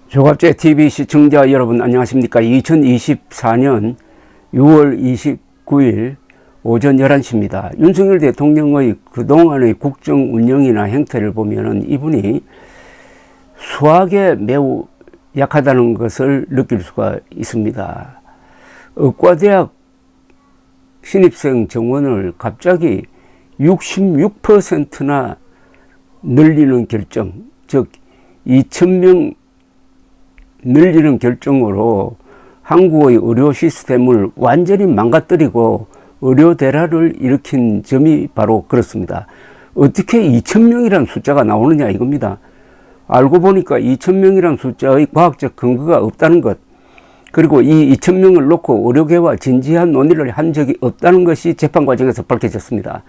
조갑제TV 시청자 여러분 안녕하십니까. 2024년 6월 29일 오전 11시입니다. 윤석열 대통령의 그동안의 국정 운영이나 행태를 보면은 이분이 수학에 매우 약하다는 것을 느낄 수가 있습니다. 의과대학 신입생 정원을 갑자기 66%나 늘리는 결정, 즉 2,000명 늘리는 결정으로 한국의 의료 시스템을 완전히 망가뜨리고 의료 대란을 일으킨 점이 바로 그렇습니다. 어떻게 2,000명이라는 숫자가 나오느냐 이겁니다. 알고 보니까 2,000명이라는 숫자의 과학적 근거가 없다는 것, 그리고 이 2,000명을 놓고 의료계와 진지한 논의를 한 적이 없다는 것이 재판 과정에서 밝혀졌습니다.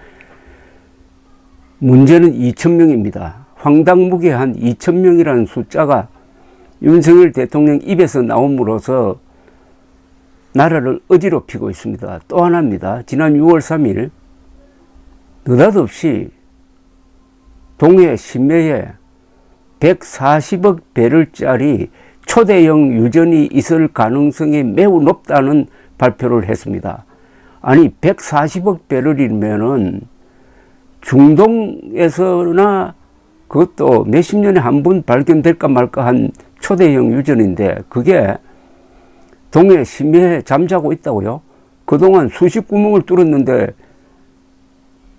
문제는 2,000명입니다. 황당무계한 2,000명이라는 숫자가 윤석열 대통령 입에서 나옴으로써 나라를 어지럽히고 있습니다. 또 하나입니다. 지난 6월 3일 느닷없이 동해 심해에 140억 배럴짜리 초대형 유전이 있을 가능성이 매우 높다는 발표를 했습니다. 아니 140억 배럴이면은 중동에서나 그것도 몇십 년에 한 번 발견될까 말까 한 초대형 유전인데 그게 동해 심해에 잠자고 있다고요? 그동안 수십 구멍을 뚫었는데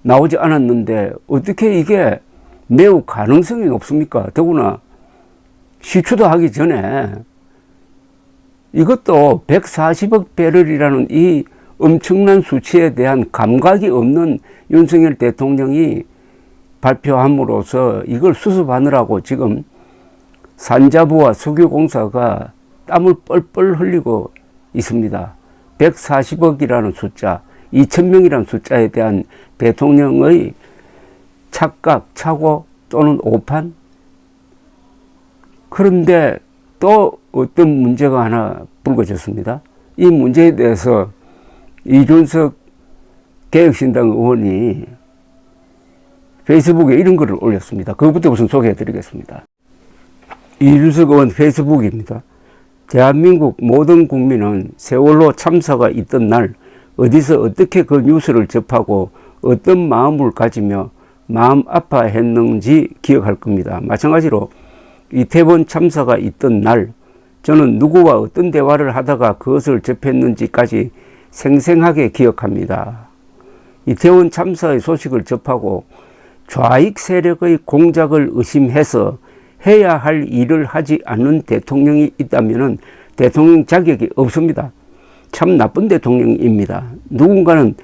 나오지 않았는데 어떻게 이게 매우 가능성이 높습니까? 더구나 시추도 하기 전에 이것도 140억 배럴이라는 이 엄청난 수치에 대한 감각이 없는 윤석열 대통령이 발표함으로써 이걸 수습하느라고 지금 산자부와 석유공사가 땀을 뻘뻘 흘리고 있습니다. 140억이라는 숫자, 2,000명이라는 숫자에 대한 대통령의 착각, 착오 또는 오판? 그런데 또 어떤 문제가 하나 불거졌습니다. 이 문제에 대해서 이준석 개혁신당 의원이 페이스북에 이런 글을 올렸습니다. 그것부터 우선 소개해 드리겠습니다. 이준석 의원 페이스북입니다. 대한민국 모든 국민은 세월호 참사가 있던 날 어디서 어떻게 그 뉴스를 접하고 어떤 마음을 가지며 마음 아파했는지 기억할 겁니다. 마찬가지로 이태원 참사가 있던 날 저는 누구와 어떤 대화를 하다가 그것을 접했는지까지 생생하게 기억합니다. 이태원 참사의 소식을 접하고 좌익 세력의 공작을 의심해서 해야 할 일을 하지 않는 대통령이 있다면 대통령 자격이 없습니다. 참 나쁜 대통령입니다. 누군가는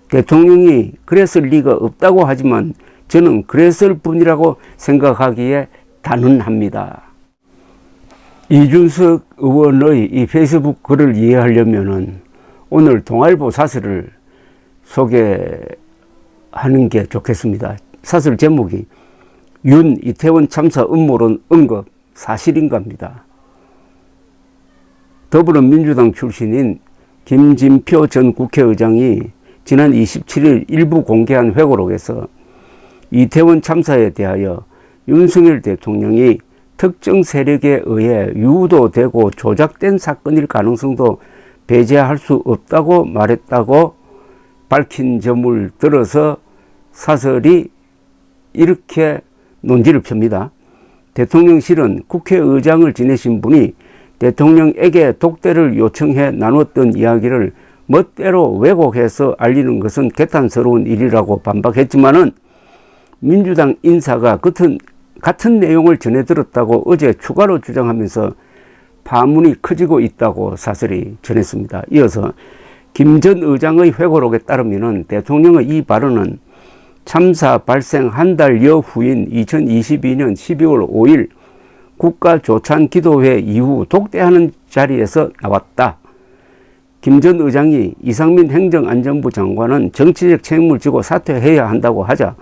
대통령이 그랬을 리가 없다고 하지만 저는 그랬을 뿐이라고 생각하기에 단언합니다. 이준석 의원의 이 페이스북 글을 이해하려면 오늘 동아일보 사설을 소개하는 게 좋겠습니다. 사설 제목이 윤 이태원 참사 음모론 언급 사실인가입니다. 더불어민주당 출신인 김진표 전 국회의장이 지난 27일 일부 공개한 회고록에서 이태원 참사에 대하여 윤석열 대통령이 특정 세력에 의해 유도되고 조작된 사건일 가능성도 배제할 수 없다고 말했다고 밝힌 점을 들어서 사설이 이렇게 논지를 펴니다. 대통령실은 국회의장을 지내신 분이 대통령에게 독대를 요청해 나눴던 이야기를 멋대로 왜곡해서 알리는 것은 개탄스러운 일이라고 반박했지만은 민주당 인사가 같은 내용을 전해 들었다고 어제 추가로 주장하면서 파문이 커지고 있다고 사설이 전했습니다. 이어서 김 전 의장의 회고록에 따르면 대통령의 이 발언은 참사 발생 한 달여 후인 2022년 12월 5일 국가조찬기도회 이후 독대하는 자리에서 나왔다. 김 전 의장이 이상민 행정안전부 장관은 정치적 책임을 지고 사퇴해야 한다고 하자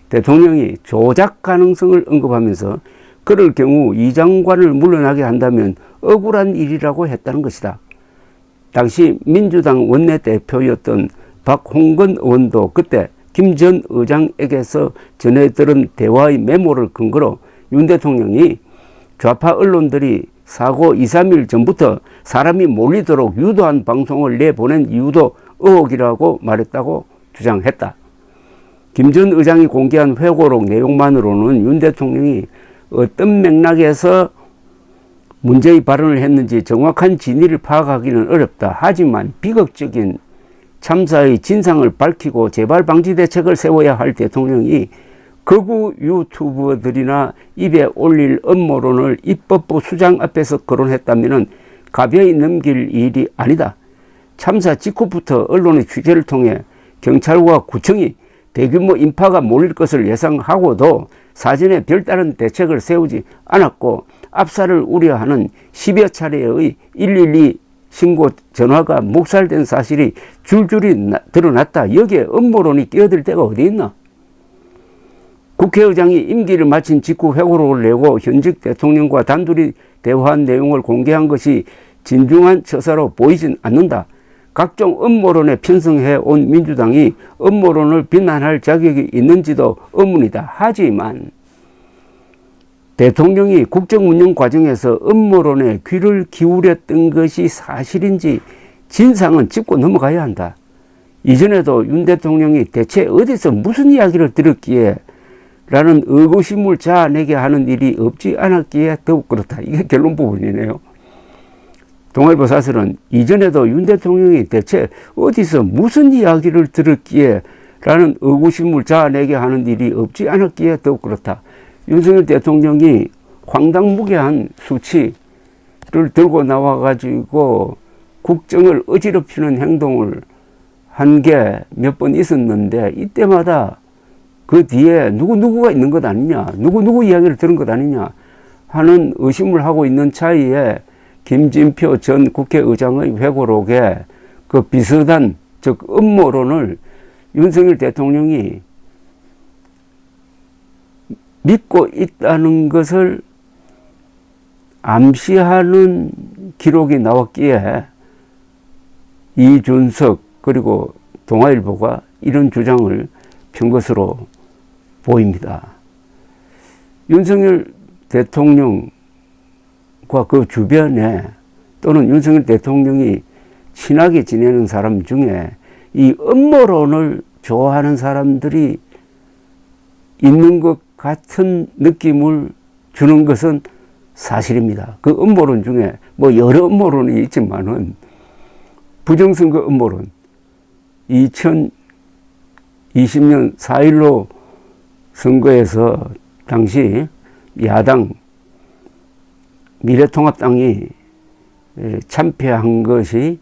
대통령이 조작 가능성을 언급하면서 그럴 경우 이 장관을 물러나게 한다면 억울한 일이라고 했다는 것이다. 당시 민주당 원내대표였던 박홍근 의원도 그때 김 전 의장에게서 전해 들은 대화의 메모를 근거로 윤 대통령이 좌파 언론들이 사고 2, 3일 전부터 사람이 몰리도록 유도한 방송을 내보낸 이유도 의혹이라고 말했다고 주장했다. 김 전 의장이 공개한 회고록 내용만으로는 윤 대통령이 어떤 맥락에서 문제의 발언을 했는지 정확한 진위를 파악하기는 어렵다. 하지만 비극적인 참사의 진상을 밝히고 재발 방지 대책을 세워야 할 대통령이 극우 유튜버들이나 입에 올릴 음모론을 입법부 수장 앞에서 거론했다면 가벼이 넘길 일이 아니다. 참사 직후부터 언론의 취재를 통해 경찰과 구청이 대규모 인파가 몰릴 것을 예상하고도 사전에 별다른 대책을 세우지 않았고 압사를 우려하는 10여 차례의 112 신고 전화가 묵살된 사실이 줄줄이 드러났다. 여기에 음모론이 끼어들 데가 어디 있나? 국회의장이 임기를 마친 직후 회고록을 내고 현직 대통령과 단둘이 대화한 내용을 공개한 것이 진중한 처사로 보이진 않는다. 각종 음모론에 편승해 온 민주당이 음모론을 비난할 자격이 있는지도 의문이다. 하지만 대통령이 국정운영 과정에서 음모론에 귀를 기울였던 것이 사실인지 진상은 짚고 넘어가야 한다. 이전에도 윤 대통령이 대체 어디서 무슨 이야기를 들었기에 라는 의구심을 자아내게 하는 일이 없지 않았기에 더욱 그렇다. 이게 결론 부분이네요. 동아일보 사설은 이전에도 윤 대통령이 대체 어디서 무슨 이야기를 들었기에 라는 의구심을 자아내게 하는 일이 없지 않았기에 더욱 그렇다. 윤석열 대통령이 황당무계한 수치를 들고 나와가지고 국정을 어지럽히는 행동을 한 게 몇 번 있었는데 이때마다 그 뒤에 누구가 있는 것 아니냐, 누구 이야기를 들은 것 아니냐 하는 의심을 하고 있는 차이에 김진표 전 국회의장의 회고록에 그 비슷한 즉 음모론을 윤석열 대통령이 믿고 있다는 것을 암시하는 기록이 나왔기에 이준석 그리고 동아일보가 이런 주장을 편 것으로 보입니다. 윤석열 대통령과 그 주변에 또는 윤석열 대통령이 친하게 지내는 사람 중에 이 음모론을 좋아하는 사람들이 있는 것 같은 느낌을 주는 것은 사실입니다. 그 음모론 중에 뭐 여러 음모론이 있지만은 부정선거 음모론 2020년 4.15 선거에서 당시 야당 미래통합당이 참패한 것이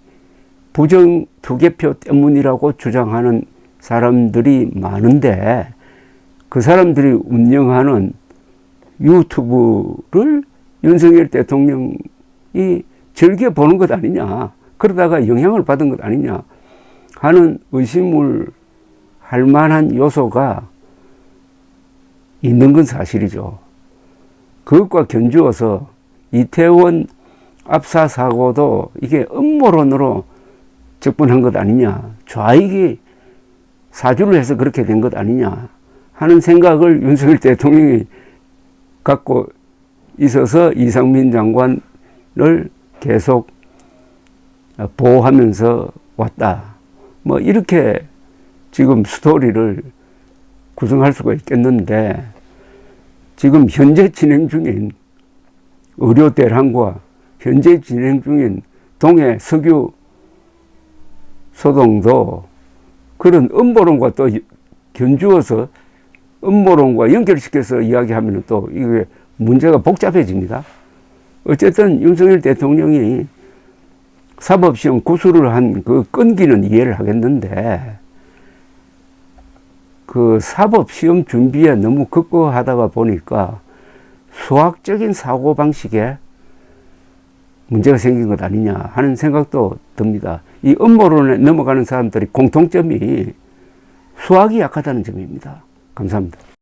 부정 투개표 때문이라고 주장하는 사람들이 많은데 그 사람들이 운영하는 유튜브를 윤석열 대통령이 즐겨보는 것 아니냐, 그러다가 영향을 받은 것 아니냐 하는 의심을 할 만한 요소가 있는 건 사실이죠. 그것과 견주어서 이태원 압사 사고도 이게 음모론으로 접근한 것 아니냐, 좌익이 사주를 해서 그렇게 된 것 아니냐 하는 생각을 윤석열 대통령이 갖고 있어서 이상민 장관을 계속 보호하면서 왔다. 뭐 이렇게 지금 스토리를 구성할 수가 있겠는데 지금 현재 진행 중인 의료 대란과 현재 진행 중인 동해 석유 소동도 그런 음모론과 또 견주어서 음모론과 연결시켜서 이야기하면 또 이게 문제가 복잡해집니다. 어쨌든 윤석열 대통령이 사법시험 구술을 한 그 끈기는 이해를 하겠는데 그 사법시험 준비에 너무 급급하다가 보니까 수학적인 사고방식에 문제가 생긴 것 아니냐 하는 생각도 듭니다. 이 음모론에 넘어가는 사람들이 공통점이 수학이 약하다는 점입니다. 감사합니다.